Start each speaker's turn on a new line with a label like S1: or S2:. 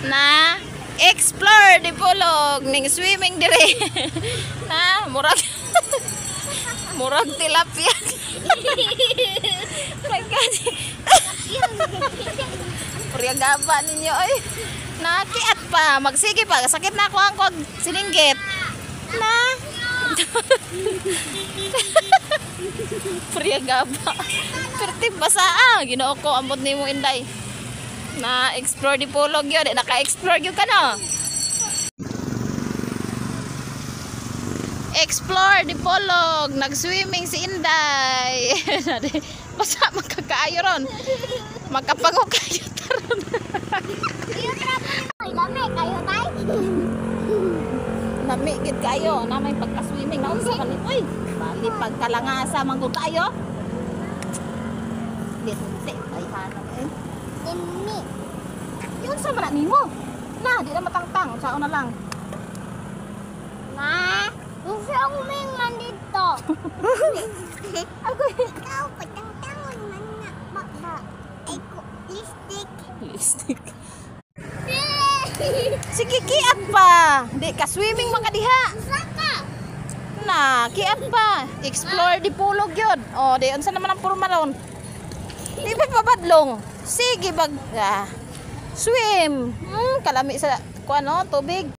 S1: na explore di pulog ning swimming dire. Na murag murag tilapia. My God. Puriyagaba ninyo ay. Nakiat pa, magsige pa, sakit na ako ang sininggit. Na. Puriyagaba. Perti basa Ginoo ko ambot nimo Inday. Na explore di pulog yun, naka-explore yun ka no. Explore di pulog, nag-swimming si Inday. Basta magkakaayo ron. Magkapango kayo taron.
S2: Lami kayo tay.
S1: Lami gid kayo, na may pagka-swimming na unsa man uy. Bali pagkalangasa manggo tayo. Dito ay hanap eh.
S2: Ini.
S1: Yun sa man nimo. Na, di na matangtang, sao na lang.
S2: Ma, gusto akong may man dito.
S1: Ako
S2: Ikaw, patang-tangon man na. Baka, ay ko, lipstick.
S1: lipstick. Sige, kiat pa. Di ka swimming man ka diha.
S2: Saka.
S1: Na, kiat pa. Explore di pulog yun. O, di unsa naman ang purma ron. Di ba pabadlong? Sige, swim. Kalami sa kuano, tubig.